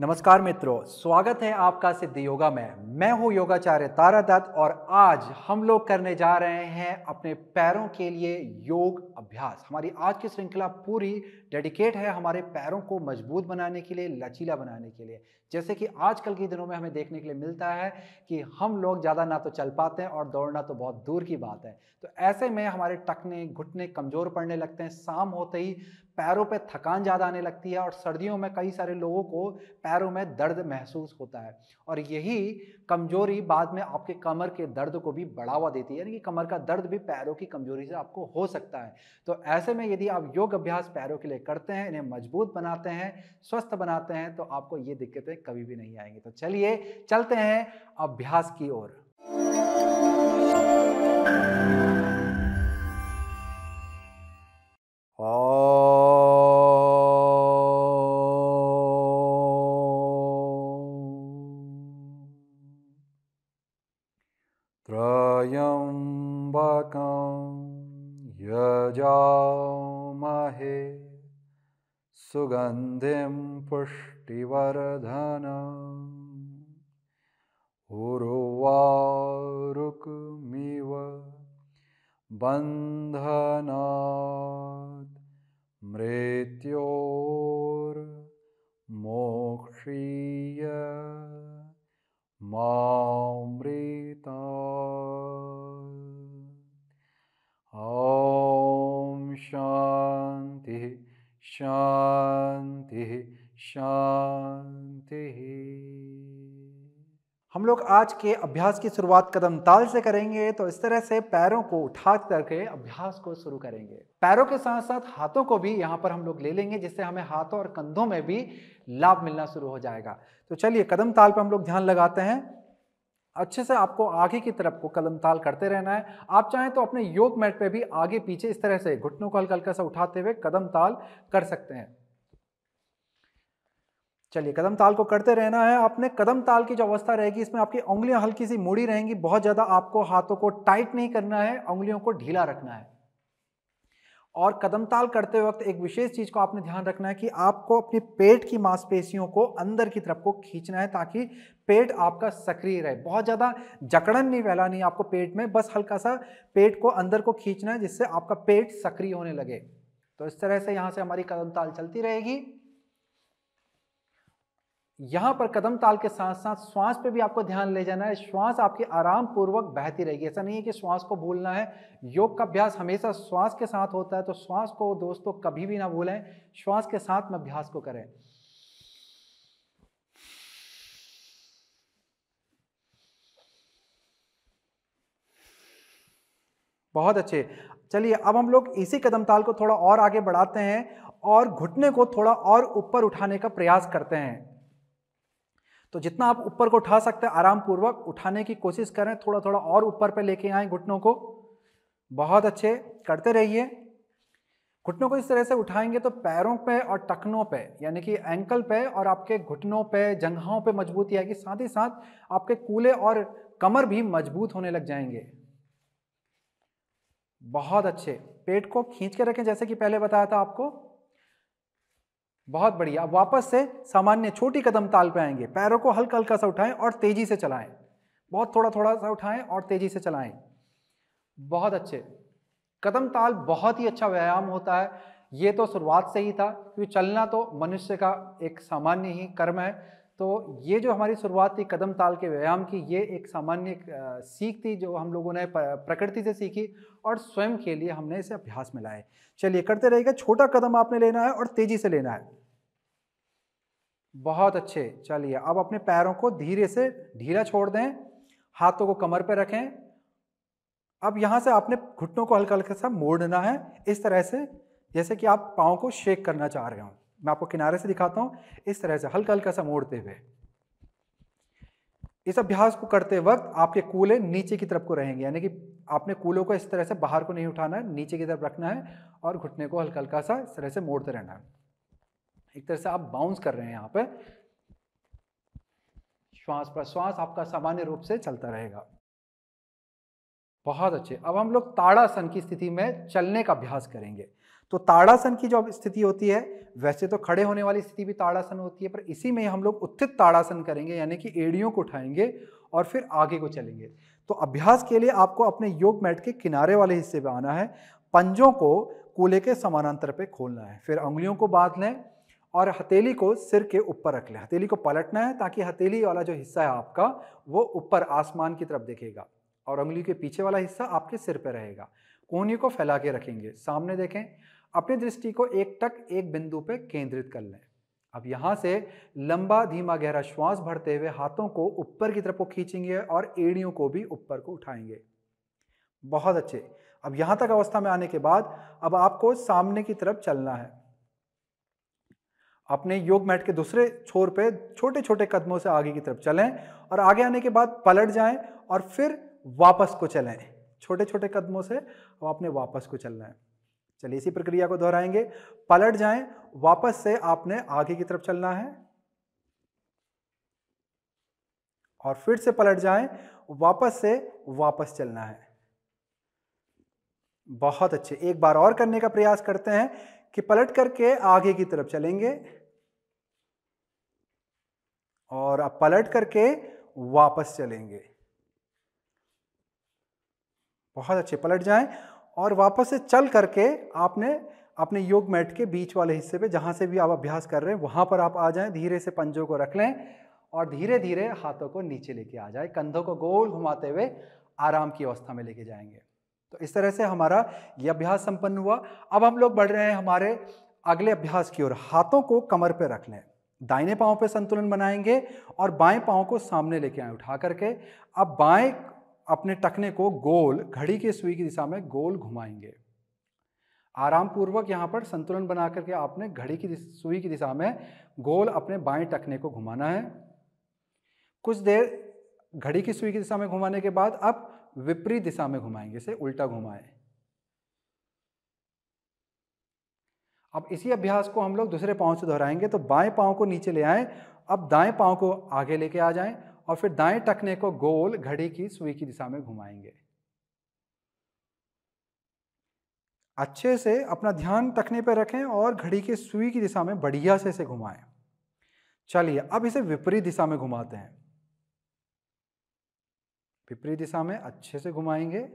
नमस्कार मित्रों, स्वागत है आपका सिद्ध योगा में। मैं हूं योगाचार्य तारा दत्त और आज हम लोग करने जा रहे हैं अपने पैरों के लिए योग अभ्यास। हमारी आज की श्रृंखला पूरी डेडिकेट है हमारे पैरों को मजबूत बनाने के लिए, लचीला बनाने के लिए। जैसे कि आजकल के दिनों में हमें देखने के लिए मिलता है कि हम लोग ज़्यादा ना तो चल पाते हैं और दौड़ना तो बहुत दूर की बात है। तो ऐसे में हमारे टखने घुटने कमज़ोर पड़ने लगते हैं। शाम होते ही पैरों पे थकान ज़्यादा आने लगती है और सर्दियों में कई सारे लोगों को पैरों में दर्द महसूस होता है और यही कमजोरी बाद में आपके कमर के दर्द को भी बढ़ावा देती है। यानी कि कमर का दर्द भी पैरों की कमजोरी से आपको हो सकता है। तो ऐसे में यदि आप योग अभ्यास पैरों के लिए करते हैं, इन्हें मजबूत बनाते हैं, स्वस्थ बनाते हैं, तो आपको ये दिक्कतें कभी भी नहीं आएंगी। तो चलिए चलते हैं अभ्यास की ओर। त्र्यंबकं यजामहे सुगंधिं पुष्टिवर्धनम् उर्वारुकमिव बन्धनात् मृत्योर्मोक्षीय मामृता। ओम शांति शांति शांति। हम लोग आज के अभ्यास की शुरुआत कदम ताल से करेंगे। तो इस तरह से पैरों को उठा करके अभ्यास को शुरू करेंगे। पैरों के साथ साथ हाथों को भी यहाँ पर हम लोग ले लेंगे, जिससे हमें हाथों और कंधों में भी लाभ मिलना शुरू हो जाएगा। तो चलिए कदम ताल पर हम लोग ध्यान लगाते हैं। अच्छे से आपको आगे की तरफ को कदम ताल करते रहना है। आप चाहें तो अपने योग मैट पे भी आगे पीछे इस तरह से घुटनों को हल्का हल्का सा उठाते हुए कदम ताल कर सकते हैं। चलिए कदम ताल को करते रहना है। आपने कदम ताल की जो अवस्था रहेगी, इसमें आपकी उंगलियां हल्की सी मुड़ी रहेंगी। बहुत ज्यादा आपको हाथों को टाइट नहीं करना है, उंगलियों को ढीला रखना है। और कदम ताल करते वक्त एक विशेष चीज को आपने ध्यान रखना है कि आपको अपने पेट की मांसपेशियों को अंदर की तरफ को खींचना है, ताकि पेट आपका सक्रिय रहे। बहुत ज्यादा जकड़न नहीं फैलानी है आपको पेट में, बस हल्का सा पेट को अंदर को खींचना है, जिससे आपका पेट सक्रिय होने लगे। तो इस तरह से यहां से हमारी कदम ताल चलती रहेगी। यहां पर कदम ताल के साथ साथ श्वास पे भी आपको ध्यान ले जाना है। श्वास आपकी आराम पूर्वक बहती रहेगी। ऐसा नहीं है कि श्वास को भूलना है। योग का अभ्यास हमेशा श्वास के साथ होता है, तो श्वास को दोस्तों कभी भी ना भूलें। श्वास के साथ में अभ्यास को करें। बहुत अच्छे। चलिए अब हम लोग इसी कदम ताल को थोड़ा और आगे बढ़ाते हैं और घुटने को थोड़ा और ऊपर उठाने का प्रयास करते हैं। तो जितना आप ऊपर को उठा सकते हैं आराम पूर्वक उठाने की कोशिश करें। थोड़ा थोड़ा और ऊपर पे लेके आए घुटनों को। बहुत अच्छे, करते रहिए। घुटनों को इस तरह से उठाएंगे तो पैरों पे और टखनों पे, यानी कि एंकल पे और आपके घुटनों पे, जंघाओं पे मजबूती आएगी। साथ ही साथ आपके कूल्हे और कमर भी मजबूत होने लग जाएंगे। बहुत अच्छे। पेट को खींच के रखें जैसे कि पहले बताया था आपको। बहुत बढ़िया। अब वापस से सामान्य छोटी कदम ताल पे आएंगे। पैरों को हल्का हल्का सा उठाएं और तेजी से चलाएं। बहुत थोड़ा थोड़ा सा उठाएं और तेजी से चलाएं। बहुत अच्छे। कदम ताल बहुत ही अच्छा व्यायाम होता है। ये तो शुरुआत से ही था, क्योंकि चलना तो मनुष्य का एक सामान्य ही कर्म है। तो ये जो हमारी शुरुआत थी कदम ताल के व्यायाम की, ये एक सामान्य सीख थी जो हम लोगों ने प्रकृति से सीखी और स्वयं के लिए हमने इसे अभ्यास में लाए। चलिए करते रहिएगा। छोटा कदम आपने लेना है और तेजी से लेना है। बहुत अच्छे। चलिए अब अपने पैरों को धीरे से ढीला छोड़ दें। हाथों को कमर पर रखें। अब यहां से आपने घुटनों को हल्का हल्का सा मोड़ना है, इस तरह से जैसे कि आप पाँव को शेक करना चाह रहे हो। मैं आपको किनारे से दिखाता हूं। इस तरह से हल्का हल्का सा मोड़ते हुए। इस अभ्यास को करते वक्त आपके कूल्हे नीचे की तरफ को रहेंगे, यानी कि आपने कूल्हों को इस तरह से बाहर को नहीं उठाना है, नीचे की तरफ रखना है और घुटने को हल्का हल्का सा इस तरह से मोड़ते रहना है। एक तरह से आप बाउंस कर रहे हैं यहाँ पे। श्वास प्रश्वास आपका सामान्य रूप से चलता रहेगा। बहुत अच्छे। अब हम लोग ताड़ासन की स्थिति में चलने का अभ्यास करेंगे। तो ताड़ासन की जो स्थिति होती है, वैसे तो खड़े होने वाली स्थिति भी ताड़ासन होती है, पर इसी में हम लोग उत्थित ताड़ासन करेंगे, यानी कि एड़ियों को उठाएंगे और फिर आगे को चलेंगे। तो अभ्यास के लिए आपको अपने योग मैट के किनारे वाले हिस्से पे आना है, पंजों को कूल्हे के समानांतर पे खोलना है, फिर उंगलियों को बांध लें और हथेली को सिर के ऊपर रख लें। हथेली को पलटना है ताकि हथेली वाला जो हिस्सा है आपका वो ऊपर आसमान की तरफ दिखेगा और उंगली के पीछे वाला हिस्सा आपके सिर पे रहेगा। कोहनी को फैला के रखेंगे, सामने देखें, अपनी दृष्टि को एकटक एक बिंदु पे केंद्रित कर लें। अब यहां से लंबा धीमा गहरा श्वास भरते हुए हाथों को ऊपर की तरफ को खींचेंगे और एड़ियों को भी ऊपर को उठाएंगे। बहुत अच्छे। अब यहां तक अवस्था में आने के बाद अब आपको सामने की तरफ चलना है। अपने योग मैट के दूसरे छोर पे छोटे छोटे कदमों से आगे की तरफ चलें और आगे आने के बाद पलट जाएं और फिर वापस को चलें। छोटे छोटे कदमों से अब आपने वापस को चलना है। चलिए इसी प्रक्रिया को दोहराएंगे। पलट जाएं, वापस से आपने आगे की तरफ चलना है और फिर से पलट जाएं, वापस से वापस चलना है। बहुत अच्छे। एक बार और करने का प्रयास करते हैं कि पलट करके आगे की तरफ चलेंगे और अब पलट करके वापस चलेंगे। बहुत अच्छे। पलट जाएं और वापस से चल करके आपने अपने योग मैट के बीच वाले हिस्से पे, जहां से भी आप अभ्यास कर रहे हैं वहां पर आप आ जाएं। धीरे से पंजों को रख लें और धीरे धीरे हाथों को नीचे लेके आ जाए, कंधों को गोल घुमाते हुए आराम की अवस्था में लेके जाएंगे। तो इस तरह से हमारा यह अभ्यास संपन्न हुआ। अब हम लोग बढ़ रहे हैं हमारे अगले अभ्यास की ओर। हाथों को कमर पे रख लें, दाहिने पांव पे संतुलन बनाएंगे और बाएं पांव को सामने लेके आए उठा करके। अब बाएं अपने टखने को गोल घड़ी के सुई की दिशा में गोल घुमाएंगे। आराम पूर्वक यहां पर संतुलन बना करके आपने घड़ी की सुई की दिशा में गोल अपने बाएं टखने को घुमाना है। कुछ देर घड़ी की सुई की दिशा में घुमाने के बाद अब विपरीत दिशा में घुमाएंगे, इसे उल्टा घुमाएं। अब इसी अभ्यास को हम लोग दूसरे पांव से दोहराएंगे। तो बाएं पांव को नीचे ले आएं, अब दाएं पांव को आगे लेके आ जाएं और फिर दाएं टखने को गोल घड़ी की सुई की दिशा में घुमाएंगे। अच्छे से अपना ध्यान टखने पर रखें और घड़ी की सुई की दिशा में बढ़िया से इसे घुमाएं। चलिए अब इसे विपरीत दिशा में घुमाते हैं। विपरीत दिशा में अच्छे से घुमाएंगे।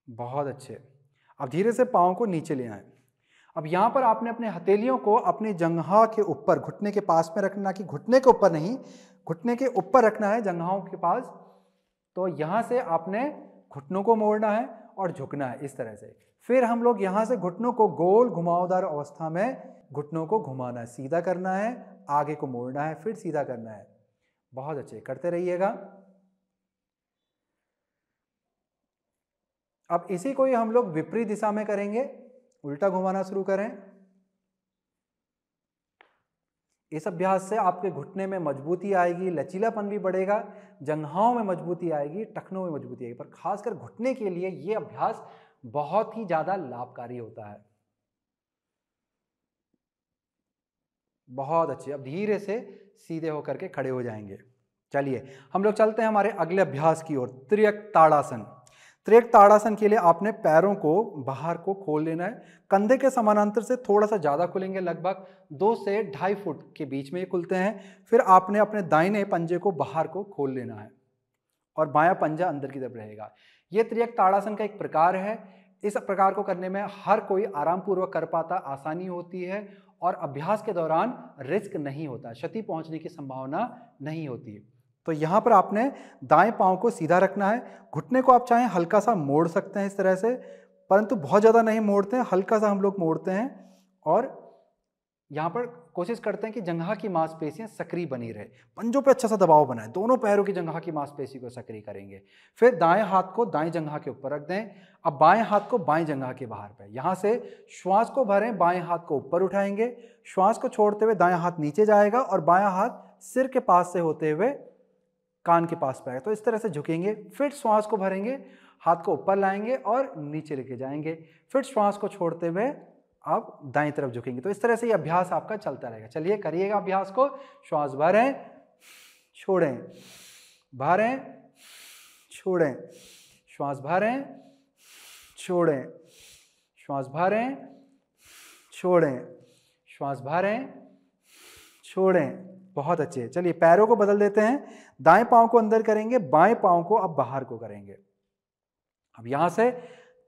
बहुत अच्छे। अब धीरे से पांव को नीचे ले आएं। अब यहां पर आपने अपने हथेलियों को अपनी जंघा के ऊपर, घुटने के पास में रखना, कि घुटने के ऊपर नहीं, घुटने के ऊपर रखना है, जंघाओं के पास। तो यहां से आपने घुटनों को मोड़ना है और झुकना है इस तरह से। फिर हम लोग यहां से घुटनों को गोल घुमावदार अवस्था में घुटनों को घुमाना है, सीधा करना है, आगे को मोड़ना है, फिर सीधा करना है। बहुत अच्छे, करते रहिएगा। अब इसी को ही हम लोग विपरीत दिशा में करेंगे, उल्टा घुमाना शुरू करें। इस अभ्यास से आपके घुटने में मजबूती आएगी, लचीलापन भी बढ़ेगा, जंघाओं में मजबूती आएगी, टखनों में मजबूती आएगी। पर खासकर घुटने के लिए यह अभ्यास बहुत ही ज्यादा लाभकारी होता है। बहुत अच्छे। अब धीरे से सीधे होकर के खड़े हो जाएंगे। चलिए हम लोग चलते हैं हमारे अगले अभ्यास की ओर, त्रियक ताड़ासन। त्रियक ताड़ासन के लिए आपने पैरों को बाहर को खोल लेना है। कंधे के समानांतर से थोड़ा सा ज्यादा खुलेंगे, लगभग 2 से 2.5 फुट के बीच में ये खुलते हैं। फिर आपने अपने दाहिने पंजे को बाहर को खोल लेना है और बायां पंजा अंदर की तरफ रहेगा। यह त्रियक ताड़ासन का एक प्रकार है। इस प्रकार को करने में हर कोई आराम पूर्वक कर पाता, आसानी होती है और अभ्यास के दौरान रिस्क नहीं होता, क्षति पहुंचने की संभावना नहीं होती। तो यहां पर आपने दाएं पांव को सीधा रखना है। घुटने को आप चाहें हल्का सा मोड़ सकते हैं इस तरह से, परंतु बहुत ज्यादा नहीं मोड़ते हैं, हल्का सा हम लोग मोड़ते हैं और यहां पर कोशिश करते हैं कि जंघा की मांसपेशियां सक्रिय बनी रहे, पंजों पे अच्छा सा दबाव बनाएं, दोनों पैरों की जंघा की मांसपेशी को सक्रिय करेंगे। फिर दाएं हाथ को दाएं जंघा के ऊपर रख दें। अब बाएं हाथ को बाएं जंघा के बाहर पे, यहां से श्वास को भरें, बाएं हाथ को ऊपर उठाएंगे, श्वास को छोड़ते हुए दायां हाथ नीचे जाएगा और बायां हाथ सिर के पास से होते हुए कान के पास पे आएगा। तो इस तरह से झुकेंगे, फिर श्वास को भरेंगे, हाथ को ऊपर लाएंगे और नीचे लेके जाएंगे, फिर श्वास को छोड़ते हुए आप दाएं तरफ झुकेंगे। तो इस तरह से ये अभ्यास आपका चलता रहेगा। चलिए करिएगा अभ्यास को। श्वास भरें, छोड़ें, भरें, छोड़ें, श्वास भरें, छोड़ें, श्वास भरें, छोड़ें, श्वास भरें, छोड़ें। बहुत अच्छे। चलिए पैरों को बदल देते हैं। दाएं पांव को अंदर करेंगे, बाएं पांव को अब बाहर को करेंगे। अब यहां से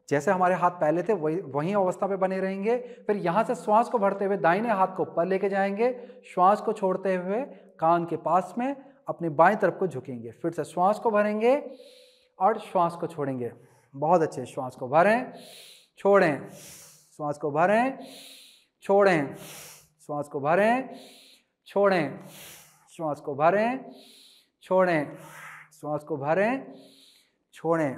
जैसे हमारे हाथ पहले थे वही अवस्था पे बने रहेंगे। फिर यहां से श्वास को भरते हुए दाहिने हाथ को ऊपर लेके जाएंगे, श्वास को छोड़ते हुए कान के पास में अपनी बाएं तरफ को झुकेंगे। फिर से श्वास को भरेंगे और श्वास को छोड़ेंगे। बहुत अच्छे। श्वास को भरें, छोड़ें, श्वास को भरें, छोड़ें, श्वास को भरें, छोड़ें, श्वास को भरें, छोड़ें, श्वास को भरें, छोड़ें।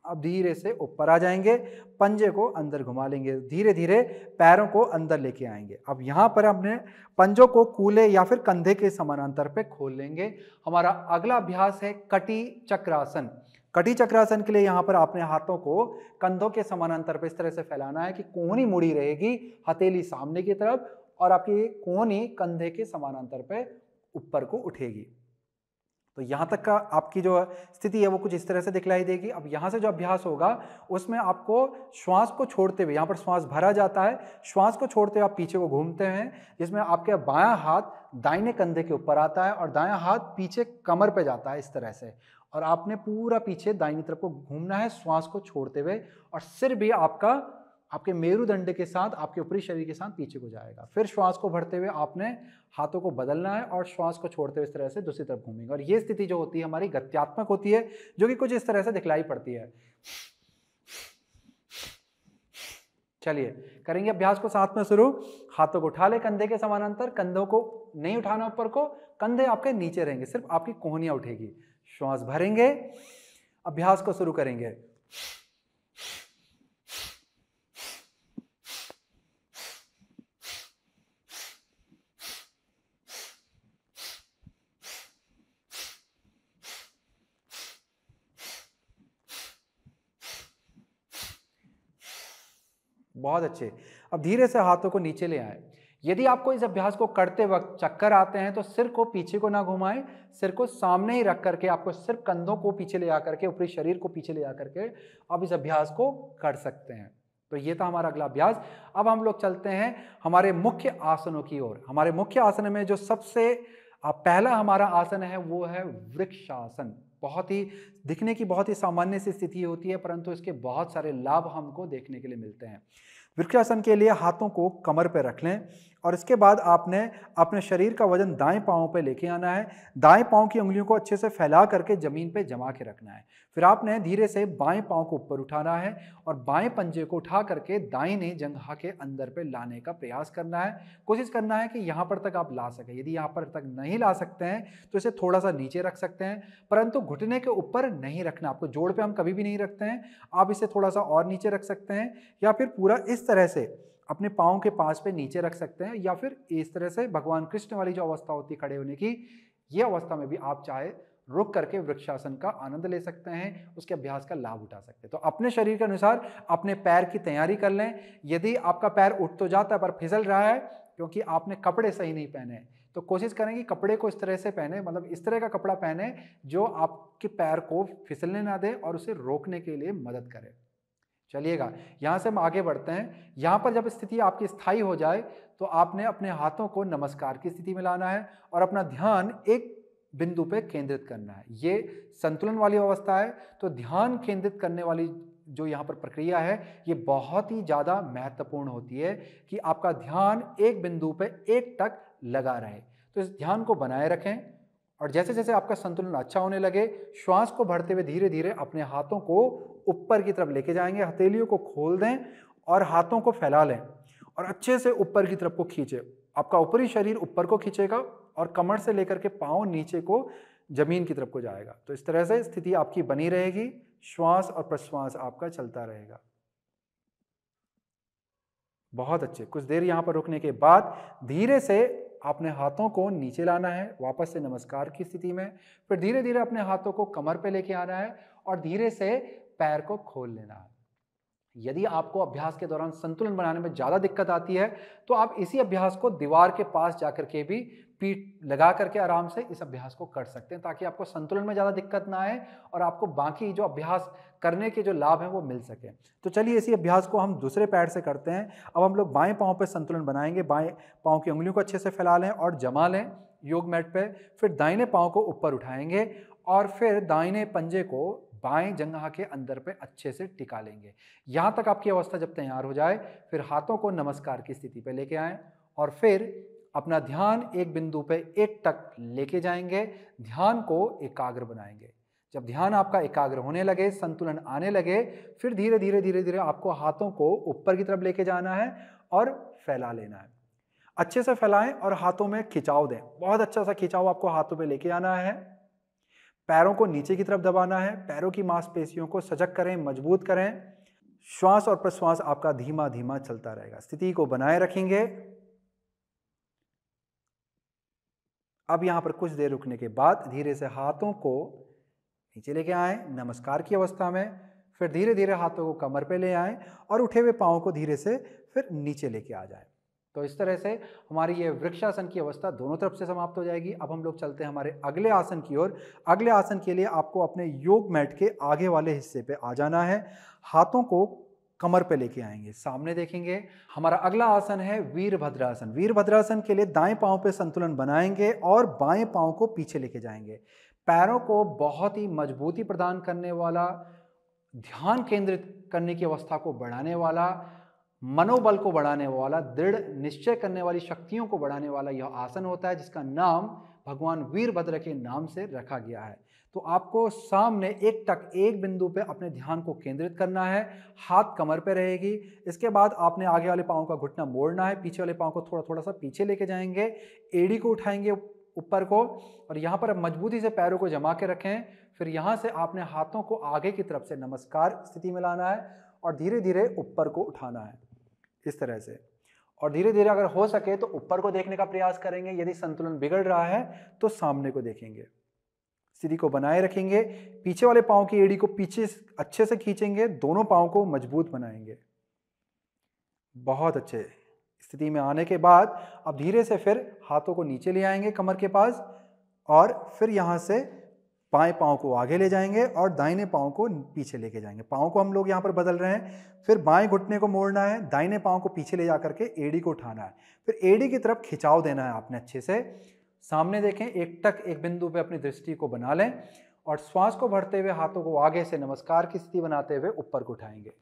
अब धीरे से ऊपर आ जाएंगे, पंजे को अंदर घुमा लेंगे, धीरे धीरे पैरों को अंदर लेके आएंगे। अब यहां पर अपने पंजों को कूल्हे या फिर कंधे के समानांतर पे खोल लेंगे। हमारा अगला अभ्यास है कटी चक्रासन। कटी चक्रासन के लिए यहां पर आपने हाथों को कंधों के समानांतर पे इस तरह से फैलाना है कि कोहनी मुड़ी रहेगी, हथेली सामने की तरफ, और आपकी कोहनी कंधे के समानांतर पे ऊपर को उठेगी। तो यहां तक का आपकी जो स्थिति है वो कुछ इस तरह से दिखलाई देगी। अब यहां से जो अभ्यास होगा उसमें आपको श्वास को छोड़ते हुए, यहां पर श्वास भरा जाता है, श्वास को छोड़ते हुए आप पीछे को घूमते हैं, जिसमें आपके बायां हाथ दाहिने कंधे के ऊपर आता है और दायां हाथ पीछे कमर पे जाता है इस तरह से, और आपने पूरा पीछे दाहिनी तरफ को घूमना है श्वास को छोड़ते हुए, और सिर भी आपका आपके मेरुदंड के साथ, आपके ऊपरी शरीर के साथ पीछे को जाएगा। फिर श्वास को भरते हुए आपने हाथों को बदलना है और श्वास को छोड़ते हुए इस तरह से दूसरी तरफ घूमेंगे। और ये स्थिति जो होती है हमारी गत्यात्मक होती है, जो कि कुछ इस तरह से दिखलाई पड़ती है। चलिए करेंगे अभ्यास को साथ में शुरू। हाथों को उठा ले कंधे के समानांतर, कंधों को नहीं उठाना ऊपर को, कंधे आपके नीचे रहेंगे, सिर्फ आपकी कोहनियां उठेगी। श्वास भरेंगे, अभ्यास को शुरू करेंगे। बहुत अच्छे। अब धीरे से हाथों को नीचे ले आए। यदि आपको इस अभ्यास को करते वक्त चक्कर आते हैं तो सिर को पीछे को ना घुमाएं, सिर को सामने ही रख करके आपको सिर्फ कंधों को पीछे ले आकर के, ऊपरी शरीर को पीछे ले आकर के आप इस अभ्यास को कर सकते हैं। तो ये था हमारा अगला अभ्यास। अब हम लोग चलते हैं हमारे मुख्य आसनों की ओर। हमारे मुख्य आसन में जो सबसे पहला हमारा आसन है वो है वृक्षासन। बहुत ही दिखने की बहुत ही सामान्य सी स्थिति होती है, परंतु इसके बहुत सारे लाभ हमको देखने के लिए मिलते हैं। वृक्षासन के लिए हाथों को कमर पर रख लें और इसके बाद आपने अपने शरीर का वजन दाएं पांव पे लेके आना है। दाएं पांव की उंगलियों को अच्छे से फैला करके जमीन पे जमा के रखना है। फिर आपने धीरे से बाएं पांव को ऊपर उठाना है और बाएं पंजे को उठा करके दाहिने जंघा के अंदर पे लाने का प्रयास करना है। कोशिश करना है कि यहाँ पर तक आप ला सकें। यदि यहाँ पर तक नहीं ला सकते हैं तो इसे थोड़ा सा नीचे रख सकते हैं, परंतु घुटने के ऊपर नहीं रखना। आपको जोड़ पे हम कभी भी नहीं रखते हैं, आप इसे थोड़ा सा और नीचे रख सकते हैं, या फिर पूरा इस तरह से अपने पाँव के पास पे नीचे रख सकते हैं, या फिर इस तरह से भगवान कृष्ण वाली जो अवस्था होती है खड़े होने की, ये अवस्था में भी आप चाहे रुक करके वृक्षासन का आनंद ले सकते हैं, उसके अभ्यास का लाभ उठा सकते हैं। तो अपने शरीर के अनुसार अपने पैर की तैयारी कर लें। यदि आपका पैर उठ तो जाता है पर फिसल रहा है क्योंकि आपने कपड़े सही नहीं पहने, तो कोशिश करें कि कपड़े को इस तरह से पहने, मतलब इस तरह का कपड़ा पहने जो आपके पैर को फिसलने ना दे और उसे रोकने के लिए मदद करे। चलिएगा, यहां से हम आगे बढ़ते हैं। यहां पर जब स्थिति आपकी स्थायी हो जाए तो आपने अपने हाथों को नमस्कार की स्थिति में लाना है और अपना ध्यान एक बिंदु पे केंद्रित करना है। ये संतुलन वाली अवस्था है, तो ध्यान केंद्रित करने वाली जो यहाँ पर प्रक्रिया है ये बहुत ही ज़्यादा महत्वपूर्ण होती है कि आपका ध्यान एक बिंदु पे एक टक लगा रहे। तो इस ध्यान को बनाए रखें और जैसे जैसे आपका संतुलन अच्छा होने लगे, श्वास को भरते हुए धीरे धीरे अपने हाथों को ऊपर की तरफ लेके जाएंगे। हथेलियों को खोल दें और हाथों को फैला लें और अच्छे से ऊपर की तरफ को खींचे। आपका ऊपरी शरीर ऊपर को खींचेगा और कमर से लेकर के पाँव नीचे को जमीन की तरफ को जाएगा। तो इस तरह से स्थिति आपकी बनी रहेगी, श्वास और प्रश्वास आपका चलता रहेगा। बहुत अच्छे। कुछ देर यहाँ पर रुकने के बाद धीरे से आपने हाथों को नीचे लाना है, वापस से नमस्कार की स्थिति में। फिर धीरे धीरे अपने हाथों को कमर पे लेके आना है और धीरे से पैर को खोल लेना है। यदि आपको अभ्यास के दौरान संतुलन बनाने में ज़्यादा दिक्कत आती है तो आप इसी अभ्यास को दीवार के पास जाकर के भी पीठ लगा करके आराम से इस अभ्यास को कर सकते हैं, ताकि आपको संतुलन में ज़्यादा दिक्कत ना आए और आपको बाकी जो अभ्यास करने के जो लाभ हैं वो मिल सके। तो चलिए इसी अभ्यास को हम दूसरे पैर से करते हैं। अब हम लोग बाएं पाँव पे संतुलन बनाएंगे। बाएं पाँव की उंगलियों को अच्छे से फैला लें और जमा लें योग मैट पे। फिर दाहिने पाँव को ऊपर उठाएंगे और फिर दाहिने पंजे को बाएं जंघा के अंदर पे अच्छे से टिका लेंगे। यहां तक आपकी अवस्था जब तैयार हो जाए, फिर हाथों को नमस्कार की स्थिति पे लेके आएं और फिर अपना ध्यान एक बिंदु पे एकटक लेके जाएंगे। ध्यान को एकाग्र बनाएंगे। जब ध्यान आपका एकाग्र होने लगे, संतुलन आने लगे, फिर धीरे धीरे धीरे धीरे आपको हाथों को ऊपर की तरफ लेके जाना है और फैला लेना है। अच्छे से फैलाएं और हाथों में खिंचाव दें। बहुत अच्छा सा खिंचाव आपको हाथों पे लेके आना है। पैरों को नीचे की तरफ दबाना है। पैरों की मांसपेशियों को सजग करें, मजबूत करें। श्वास और प्रश्वास आपका धीमा धीमा चलता रहेगा। स्थिति को बनाए रखेंगे। अब यहां पर कुछ देर रुकने के बाद धीरे से हाथों को नीचे लेके आएं नमस्कार की अवस्था में। फिर धीरे धीरे हाथों को कमर पे ले आएं और उठे हुए पांवों को धीरे से फिर नीचे लेके आ जाएं। तो इस तरह से हमारी ये वृक्षासन की अवस्था दोनों तरफ से समाप्त हो जाएगी। अब हम लोग चलते हैं हमारे अगले आसन की ओर। अगले आसन के लिए आपको अपने योग मैट के आगे वाले हिस्से पे आ जाना है। हाथों को कमर पे लेके आएंगे, सामने देखेंगे। हमारा अगला आसन है वीरभद्रासन। वीरभद्रासन के लिए दाएं पांव पे संतुलन बनाएंगे और बाएं पांव को पीछे लेके जाएंगे। पैरों को बहुत ही मजबूती प्रदान करने वाला, ध्यान केंद्रित करने की अवस्था को बढ़ाने वाला, मनोबल को बढ़ाने वाला, दृढ़ निश्चय करने वाली शक्तियों को बढ़ाने वाला यह आसन होता है, जिसका नाम भगवान वीरभद्र के नाम से रखा गया है। तो आपको सामने एकटक एक बिंदु पे अपने ध्यान को केंद्रित करना है। हाथ कमर पे रहेगी। इसके बाद आपने आगे वाले पांव का घुटना मोड़ना है। पीछे वाले पांव को थोड़ा थोड़ा सा पीछे लेके जाएंगे। एड़ी को उठाएंगे ऊपर को और यहाँ पर मजबूती से पैरों को जमा के रखें। फिर यहाँ से आपने हाथों को आगे की तरफ से नमस्कार स्थिति में लाना है और धीरे धीरे ऊपर को उठाना है इस तरह से। और धीरे धीरे अगर हो सके तो ऊपर को देखने का प्रयास करेंगे। यदि संतुलन बिगड़ रहा है तो सामने को देखेंगे। स्थिति को बनाए रखेंगे। पीछे वाले पांव की एड़ी को पीछे अच्छे से खींचेंगे। दोनों पांव को मजबूत बनाएंगे। बहुत अच्छे। स्थिति में आने के बाद अब धीरे से फिर हाथों को नीचे ले आएंगे कमर के पास और फिर यहां से बाएं पांव को आगे ले जाएंगे और दाहिने पांव को पीछे लेके जाएंगे। पांव को हम लोग यहां पर बदल रहे हैं। फिर बाएं घुटने को मोड़ना है, दाहिने पांव को पीछे ले जाकर के एड़ी को उठाना है। फिर एड़ी की तरफ खिंचाव देना है आपने अच्छे से। सामने देखें, एकटक एक बिंदु पे अपनी दृष्टि को बना लें और श्वास को भरते हुए हाथों को आगे से नमस्कार की स्थिति बनाते हुए ऊपर को उठाएंगे।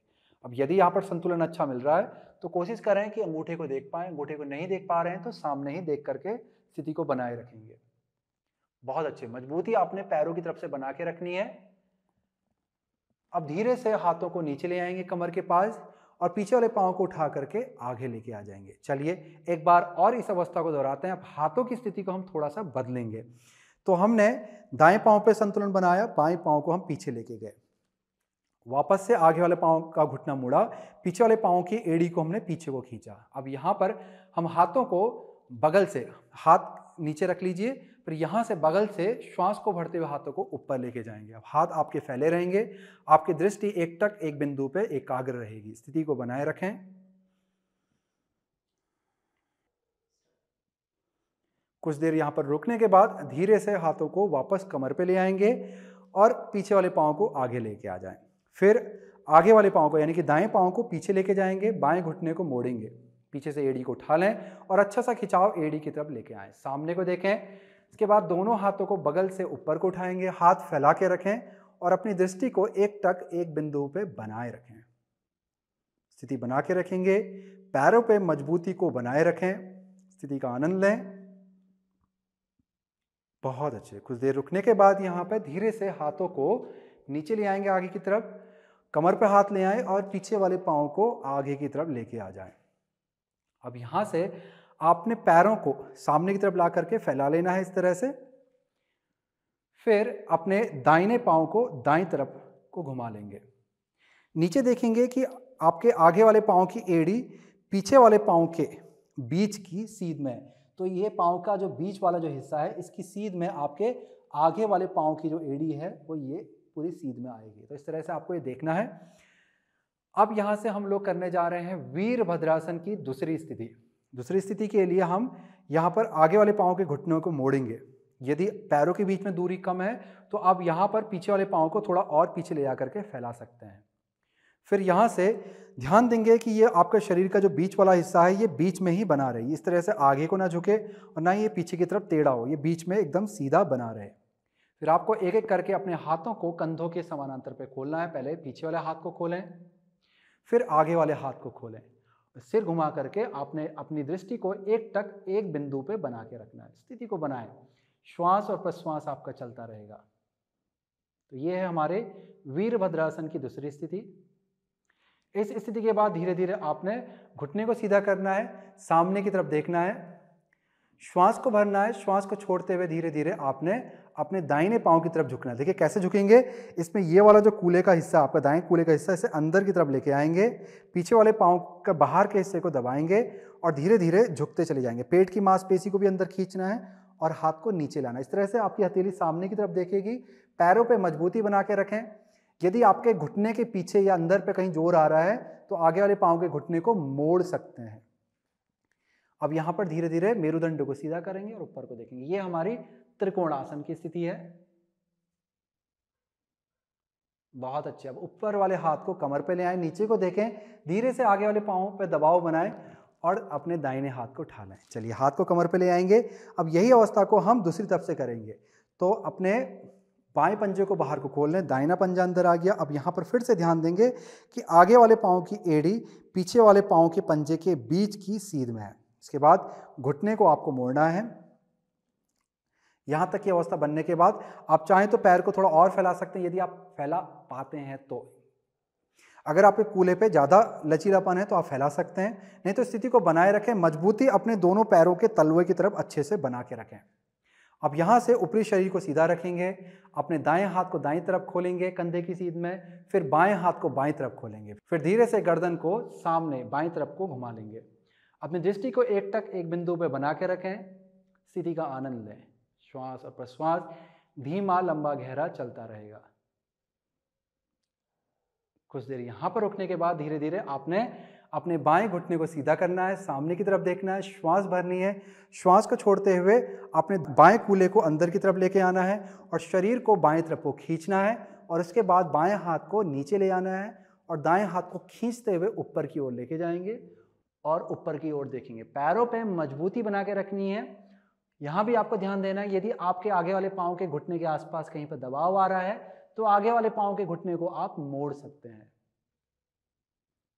अब यदि यहाँ पर संतुलन अच्छा मिल रहा है तो कोशिश करें कि अंगूठे को देख पाएं। अंगूठे को नहीं देख पा रहे हैं तो सामने ही देख करके स्थिति को बनाए रखेंगे। बहुत अच्छे। मजबूती आपने पैरों की तरफ से बना के रखनी है। अब धीरे से हाथों को नीचे ले आएंगे कमर के पास और पीछे वाले पांव को उठा करके आगे लेके आ जाएंगे। चलिए एक बार और इस अवस्था को दोहराते हैं। अब हाथों की स्थिति को हम थोड़ा सा बदलेंगे। तो हमने दाएं पांव पे संतुलन बनाया, बाएं पांव को हम पीछे लेके गए। वापस से आगे वाले पांव का घुटना मुड़ा, पीछे वाले पांव की एड़ी को हमने पीछे को खींचा। अब यहाँ पर हम हाथों को बगल से, हाथ नीचे रख लीजिए, फिर यहाँ से बगल से श्वास को भरते हुए हाथों को ऊपर लेके जाएंगे। अब हाथ आपके फैले रहेंगे। आपकी दृष्टि एकटक एक बिंदु पे एकाग्र रहेगी। स्थिति को बनाए रखें। कुछ देर यहाँ पर रुकने के बाद धीरे से हाथों को वापस कमर पे ले आएंगे और पीछे वाले पांव को आगे लेके आ जाएं। फिर आगे वाले पांव को यानी कि दाएं पांव को पीछे लेके जाएंगे, बाएं घुटने को मोड़ेंगे, पीछे से एड़ी को उठा लें और अच्छा सा खिंचाव एड़ी की तरफ लेके आए। सामने को देखें। इसके बाद दोनों हाथों को बगल से ऊपर को उठाएंगे, हाथ फैला के रखें और अपनी दृष्टि को एकटक एक बिंदु पे बनाए रखें। स्थिति बना के रखेंगे। पैरों पे मजबूती को बनाए रखें। स्थिति का आनंद लें। बहुत अच्छे। कुछ देर रुकने के बाद यहाँ पे धीरे से हाथों को नीचे ले आएंगे आगे की तरफ, कमर पे हाथ ले आएं और पीछे वाले पांव को आगे की तरफ लेके आ जाएं। अब यहाँ से आपने पैरों को सामने की तरफ ला करके फैला लेना है इस तरह से। फिर अपने दाहिने पांव को दाईं तरफ को घुमा लेंगे। नीचे देखेंगे कि आपके आगे वाले पांव की एड़ी पीछे वाले पांव के बीच की सीध में, तो ये पांव का जो बीच वाला जो हिस्सा है इसकी सीध में आपके आगे वाले पांव की जो एड़ी है वो ये पूरी सीध में आएगी। तो इस तरह से आपको ये देखना है। अब यहां से हम लोग करने जा रहे हैं वीरभद्रासन की दूसरी स्थिति। दूसरी स्थिति के लिए हम यहाँ पर आगे वाले पाँव के घुटनों को मोड़ेंगे। यदि पैरों के बीच में दूरी कम है तो आप यहाँ पर पीछे वाले पाँव को थोड़ा और पीछे ले जाकर के फैला सकते हैं। फिर यहाँ से ध्यान देंगे कि ये आपका शरीर का जो बीच वाला हिस्सा है ये बीच में ही बना रहे, इस तरह से आगे को ना झुके और ना ये पीछे की तरफ टेढ़ा हो, ये बीच में एकदम सीधा बना रहे। फिर आपको एक एक करके अपने हाथों को कंधों के समानांतर पे खोलना है। पहले पीछे वाले हाथ को खोलें, फिर आगे वाले हाथ को खोलें। सिर घुमा करके आपने अपनी दृष्टि को एकटक एक बिंदु पे बना के रखना है। स्थिति को बनाएं, श्वास और प्रश्वास आपका चलता रहेगा। तो ये है हमारे वीरभद्रासन की दूसरी स्थिति। इस स्थिति के बाद धीरे धीरे आपने घुटने को सीधा करना है, सामने की तरफ देखना है, श्वास को भरना है। श्वास को छोड़ते हुए धीरे धीरे आपने अपने दाहिने पांव की तरफ झुकना है। देखिए कैसे झुकेंगे, इसमें ये वाला जो कूल्हे का हिस्सा, आपका दाएं कूल्हे का हिस्सा, इसे अंदर की तरफ लेके आएंगे, पीछे वाले पांव का बाहर के हिस्से को दबाएंगे और धीरे धीरे झुकते चले जाएंगे। पेट की मांसपेशी को भी अंदर खींचना है और हाथ को नीचे लाना है। इस तरह से आपकी हथेली सामने की तरफ देखेगी। पैरों पे मजबूती बना के रखें। यदि आपके घुटने के पीछे या अंदर पे कहीं जोर आ रहा है तो आगे वाले पांव के घुटने को मोड़ सकते हैं। अब यहाँ पर धीरे धीरे मेरुदंड को सीधा करेंगे और ऊपर को देखेंगे। ये हमारी त्रिकोणासन की स्थिति है। बहुत अच्छे। अब ऊपर वाले हाथ को कमर पे ले आए, नीचे को देखें, धीरे से आगे वाले पांव पे दबाव बनाएं और अपने दाहिने हाथ को उठा लें। चलिए हाथ को कमर पे ले आएंगे। अब यही अवस्था को हम दूसरी तरफ से करेंगे। तो अपने बाएं पंजे को बाहर को खोल लें, दाहिना पंजा अंदर आ गया। अब यहाँ पर फिर से ध्यान देंगे कि आगे वाले पाँव की एड़ी पीछे वाले पाँव के पंजे के बीच की सीध में है। इसके बाद घुटने को आपको मोड़ना है। यहाँ तक की अवस्था बनने के बाद आप चाहें तो पैर को थोड़ा और फैला सकते हैं, यदि आप फैला पाते हैं तो। अगर आपके कूल्हे पे ज़्यादा लचीलापन है तो आप फैला सकते हैं, नहीं तो स्थिति को बनाए रखें। मजबूती अपने दोनों पैरों के तलवे की तरफ अच्छे से बना के रखें। अब यहाँ से ऊपरी शरीर को सीधा रखेंगे, अपने दाएं हाथ को दाईं तरफ खोलेंगे कंधे की सीध में, फिर बाएं हाथ को बाईं तरफ खोलेंगे, फिर धीरे से गर्दन को सामने बाईं तरफ को घुमा लेंगे। अपनी दृष्टि को एकटक एक बिंदु पे बना के रखें। स्थिति का आनंद लें। श्वास और प्रश्वास धीमा लंबा गहरा चलता रहेगा। कुछ देर यहाँ पर रुकने के बाद धीरे धीरे आपने अपने बाएं घुटने को सीधा करना है, सामने की तरफ देखना है, श्वास भरनी है। श्वास को छोड़ते हुए अपने बाएं कूल्हे को अंदर की तरफ लेके आना है और शरीर को बाएं तरफ को खींचना है और उसके बाद बाएं हाथ को नीचे ले आना है और दाएं हाथ को खींचते हुए ऊपर की ओर लेके जाएंगे और ऊपर की ओर देखेंगे। पैरों पे मजबूती बना के रखनी है। यहाँ भी आपको ध्यान देना है, यदि आपके आगे वाले पाँव के घुटने के आसपास कहीं पर दबाव आ रहा है तो आगे वाले पाँव के घुटने को आप मोड़ सकते हैं।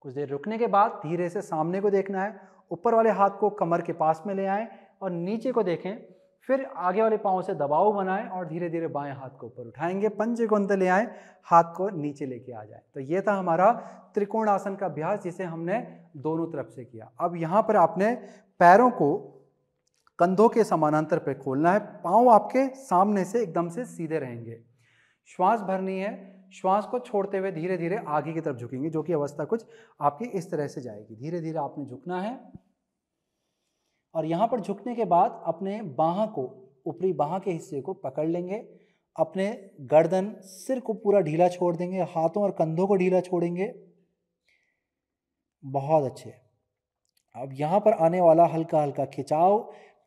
कुछ देर रुकने के बाद धीरे से सामने को देखना है, ऊपर वाले हाथ को कमर के पास में ले आएं और नीचे को देखें, फिर आगे वाले पाँव से दबाव बनाएं और धीरे धीरे बाएं हाथ को ऊपर उठाएंगे, पंजे को अंदर ले आएं, हाथ को नीचे लेके आ जाएं। तो ये था हमारा त्रिकोण आसन का अभ्यास जिसे हमने दोनों तरफ से किया। अब यहाँ पर आपने पैरों को कंधों के समानांतर पे खोलना है, पाँव आपके सामने से एकदम से सीधे रहेंगे। श्वास भरनी है, श्वास को छोड़ते हुए धीरे धीरे आगे की तरफ झुकेंगे, जो कि अवस्था कुछ आपकी इस तरह से जाएगी। धीरे धीरे आपने झुकना है और यहाँ पर झुकने के बाद अपने बाह को, ऊपरी बाह के हिस्से को पकड़ लेंगे, अपने गर्दन सिर को पूरा ढीला छोड़ देंगे, हाथों और कंधों को ढीला छोड़ेंगे। बहुत अच्छे। अब यहाँ पर आने वाला हल्का हल्का खिंचाव,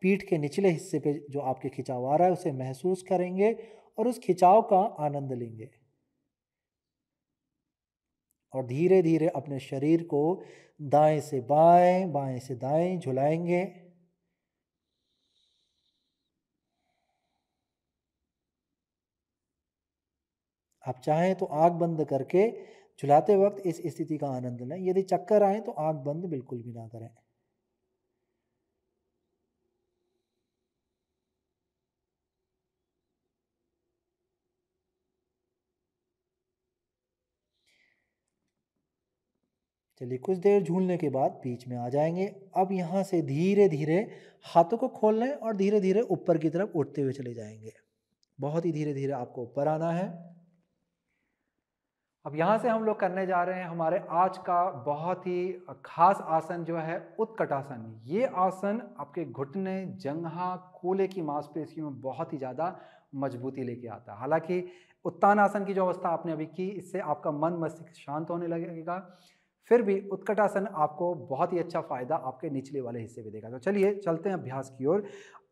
पीठ के निचले हिस्से पे जो आपके खिंचाव आ रहा है उसे महसूस करेंगे और उस खिंचाव का आनंद लेंगे और धीरे धीरे अपने शरीर को दाएं से बाएं, बाएं से दाएं झुलाएंगे। आप चाहें तो आंख बंद करके झुलाते वक्त इस स्थिति का आनंद लें। यदि चक्कर आए तो आंख बंद बिल्कुल भी ना करें। चलिए कुछ देर झूलने के बाद बीच में आ जाएंगे। अब यहाँ से धीरे धीरे हाथों को खोल लें और धीरे धीरे ऊपर की तरफ उठते हुए चले जाएंगे। बहुत ही धीरे धीरे आपको ऊपर आना है। अब यहाँ से हम लोग करने जा रहे हैं हमारे आज का बहुत ही खास आसन जो है उत्कटासन। ये आसन आपके घुटने, जंघा, कूल्हे की मांसपेशियों में बहुत ही ज़्यादा मजबूती लेके आता है। हालांकि उत्तान आसन की जो अवस्था आपने अभी की, इससे आपका मन मस्तिष्क शांत होने लगेगा। फिर भी उत्कटासन आपको बहुत ही अच्छा फायदा आपके निचले वाले हिस्से पे देगा। तो चलिए चलते हैं अभ्यास की ओर।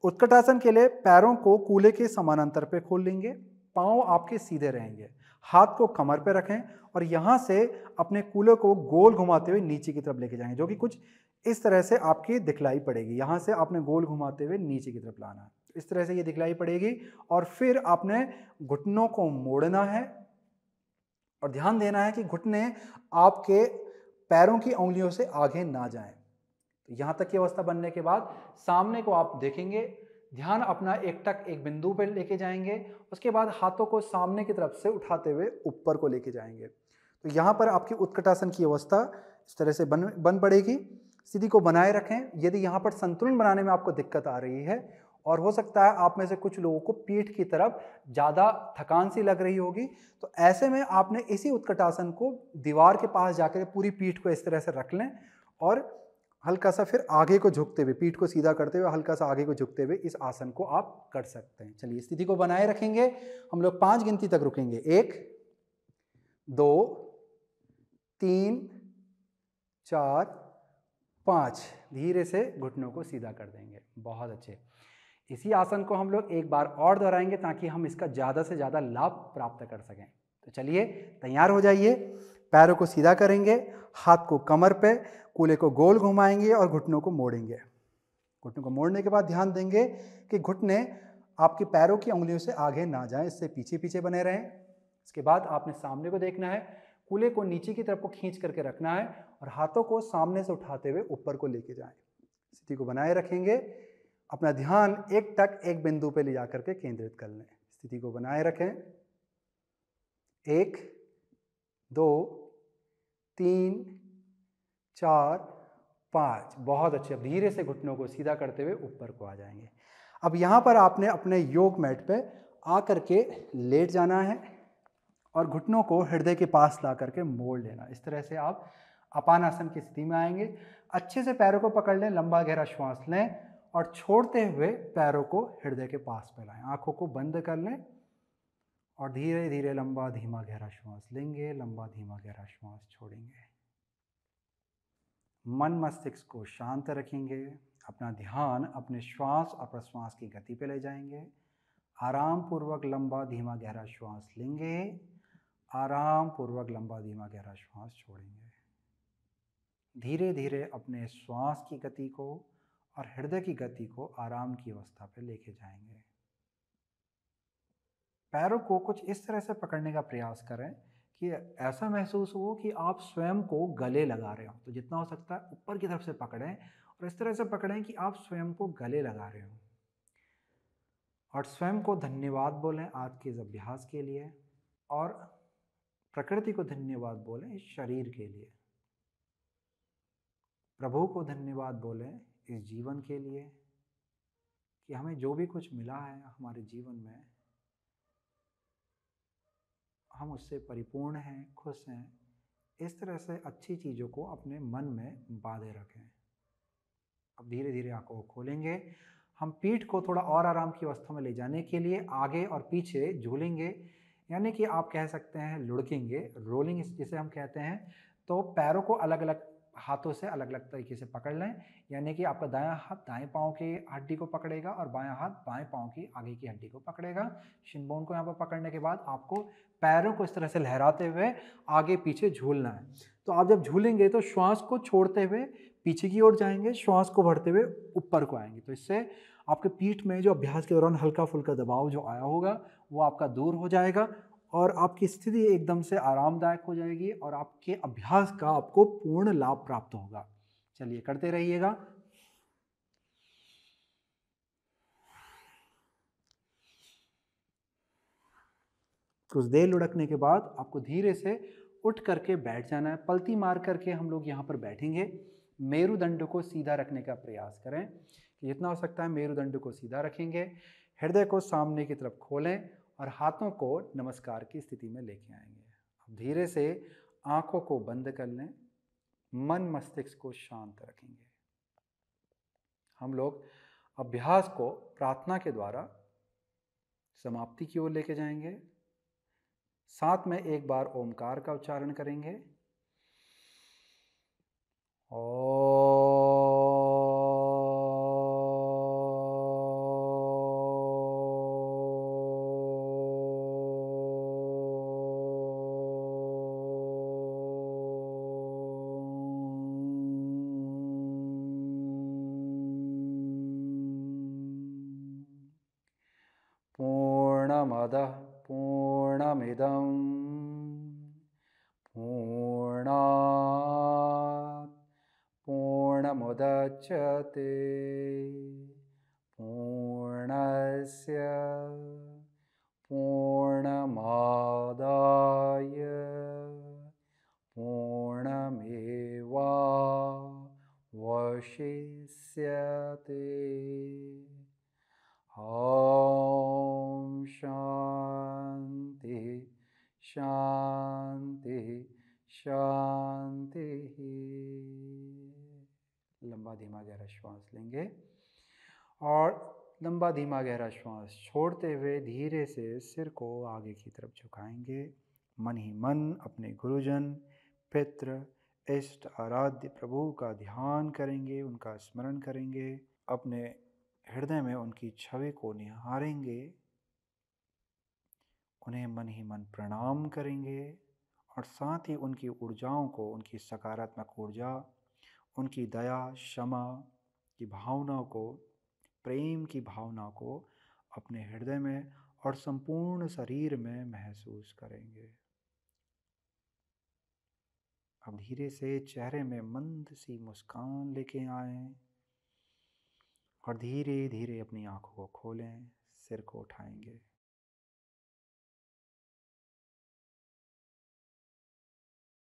उत्कटासन के लिए पैरों को कूल्हे के समानांतर पे खोल लेंगे, पांव आपके सीधे रहेंगे, हाथ को कमर पे रखें और यहां से अपने कूल्हे को गोल घुमाते हुए नीचे की तरफ लेके जाएंगे, जो कि कुछ इस तरह से आपकी दिखलाई पड़ेगी। यहां से आपने गोल घुमाते हुए नीचे की तरफ लाना है, इस तरह से ये दिखलाई पड़ेगी। और फिर आपने घुटनों को मोड़ना है और ध्यान देना है कि घुटने आपके पैरों की उंगलियों से आगे ना जाएं। तो यहां तक की अवस्था बनने के बाद सामने को आप देखेंगे, ध्यान अपना एकटक एक बिंदु पर लेके जाएंगे, उसके बाद हाथों को सामने की तरफ से उठाते हुए ऊपर को लेके जाएंगे। तो यहां पर आपकी उत्कटासन की अवस्था इस तरह से बन पड़ेगी। स्थिति को बनाए रखें। यदि यहां पर संतुलन बनाने में आपको दिक्कत आ रही है और हो सकता है आप में से कुछ लोगों को पीठ की तरफ ज़्यादा थकान सी लग रही होगी, तो ऐसे में आपने इसी उत्कटासन को दीवार के पास जाकर पूरी पीठ को इस तरह से रख लें और हल्का सा फिर आगे को झुकते हुए, पीठ को सीधा करते हुए हल्का सा आगे को झुकते हुए इस आसन को आप कर सकते हैं। चलिए स्थिति को बनाए रखेंगे। हम लोग 5 गिनती तक रुकेंगे। 1 2 3 4 5। धीरे से घुटनों को सीधा कर देंगे। बहुत अच्छे। इसी आसन को हम लोग एक बार और दोहराएंगे ताकि हम इसका ज़्यादा से ज़्यादा लाभ प्राप्त कर सकें। तो चलिए तैयार हो जाइए। पैरों को सीधा करेंगे, हाथ को कमर पे, कूल्हे को गोल घुमाएंगे और घुटनों को मोड़ेंगे। घुटनों को मोड़ने के बाद ध्यान देंगे कि घुटने आपके पैरों की उंगलियों से आगे ना जाएं, इससे पीछे पीछे बने रहें। इसके बाद आपने सामने को देखना है, कूल्हे को नीचे की तरफ को खींच करके रखना है और हाथों को सामने से उठाते हुए ऊपर को लेके जाएं। स्थिति को बनाए रखेंगे। अपना ध्यान एक टक एक बिंदु पे ले जाकर के केंद्रित कर लें। स्थिति को बनाए रखें। 1 2 3 4 5। बहुत अच्छे। अब धीरे से घुटनों को सीधा करते हुए ऊपर को आ जाएंगे। अब यहाँ पर आपने अपने योग मैट पे आकर के लेट जाना है और घुटनों को हृदय के पास ला करके मोड़ लेना। इस तरह से आप अपानासन की स्थिति में आएंगे। अच्छे से पैरों को पकड़ लें, लंबा गहरा श्वास लें और छोड़ते हुए पैरों को हृदय के पास फैलाएं। आंखों को बंद कर लें और धीरे धीरे लंबा धीमा गहरा श्वास लेंगे, लंबा धीमा गहरा श्वास छोड़ेंगे। मन मस्तिष्क को शांत रखेंगे। अपना ध्यान अपने श्वास और प्रश्वास की गति पे ले जाएंगे। आराम पूर्वक लंबा धीमा गहरा श्वास लेंगे, आराम पूर्वक लंबा धीमा गहरा श्वास छोड़ेंगे। धीरे धीरे अपने श्वास की गति को और हृदय की गति को आराम की अवस्था पर लेके जाएंगे। पैरों को कुछ इस तरह से पकड़ने का प्रयास करें कि ऐसा महसूस हो कि आप स्वयं को गले लगा रहे हो। तो जितना हो सकता है ऊपर की तरफ से पकड़ें और इस तरह से पकड़ें कि आप स्वयं को गले लगा रहे हो। और स्वयं को धन्यवाद बोलें आज के इस अभ्यास के लिए और प्रकृति को धन्यवाद बोलें इस शरीर के लिए। प्रभु को धन्यवाद बोलें इस जीवन के लिए कि हमें जो भी कुछ मिला है हमारे जीवन में, हम उससे परिपूर्ण हैं, खुश हैं। इस तरह से अच्छी चीज़ों को अपने मन में बांधे रखें। अब धीरे धीरे आंखों को खोलेंगे। हम पीठ को थोड़ा और आराम की अवस्था में ले जाने के लिए आगे और पीछे झूलेंगे, यानी कि आप कह सकते हैं लुढ़केंगे, रोलिंग जिसे हम कहते हैं। तो पैरों को अलग अलग हाथों से अलग अलग तरीके से पकड़ लें, यानी कि आपका दायां हाथ दाएं पांव की हड्डी को पकड़ेगा और बायां हाथ बाएं पांव की आगे की हड्डी को पकड़ेगा। शिन बोन को यहाँ पर पकड़ने के बाद आपको पैरों को इस तरह से लहराते हुए आगे पीछे झूलना है। तो आप जब झूलेंगे तो श्वास को छोड़ते हुए पीछे की ओर जाएंगे, श्वास को भरते हुए ऊपर को आएंगे। तो इससे आपके पीठ में जो अभ्यास के दौरान हल्का फुल्का दबाव जो आया होगा वो आपका दूर हो जाएगा और आपकी स्थिति एकदम से आरामदायक हो जाएगी और आपके अभ्यास का आपको पूर्ण लाभ प्राप्त होगा। चलिए करते रहिएगा। कुछ देर लुढ़कने के बाद आपको धीरे से उठ करके बैठ जाना है। पलती मार करके हम लोग यहाँ पर बैठेंगे। मेरुदंड को सीधा रखने का प्रयास करें कि जितना हो सकता है मेरुदंड को सीधा रखेंगे। हृदय को सामने की तरफ खोलें और हाथों को नमस्कार की स्थिति में लेके आएंगे। अब धीरे से आंखों को बंद कर लें, मन मस्तिष्क को शांत रखेंगे। हम लोग अभ्यास को प्रार्थना के द्वारा समाप्ति की ओर लेके जाएंगे। साथ में एक बार ओमकार का उच्चारण करेंगे। पूर्णमदः पूर्णमिदं पूर्णात् पूर्णमुदच्यते पूर्णस्य पूर्णमादाय पूर्णमेवावशिष्यते। ॐ शांति शांति शांति। लंबा धीमा गहरा श्वास लेंगे और लंबा धीमा गहरा श्वास छोड़ते हुए धीरे से सिर को आगे की तरफ झुकाएंगे। मन ही मन अपने गुरुजन, पितृ, इष्ट, आराध्य प्रभु का ध्यान करेंगे, उनका स्मरण करेंगे, अपने हृदय में उनकी छवि को निहारेंगे, उन्हें मन ही मन प्रणाम करेंगे और साथ ही उनकी ऊर्जाओं को, उनकी सकारात्मक ऊर्जा, उनकी दया, क्षमा की भावना को, प्रेम की भावना को अपने हृदय में और संपूर्ण शरीर में महसूस करेंगे। अब धीरे से चेहरे में मंद सी मुस्कान लेके आएं और धीरे धीरे अपनी आंखों को खोलें, सिर को उठाएंगे।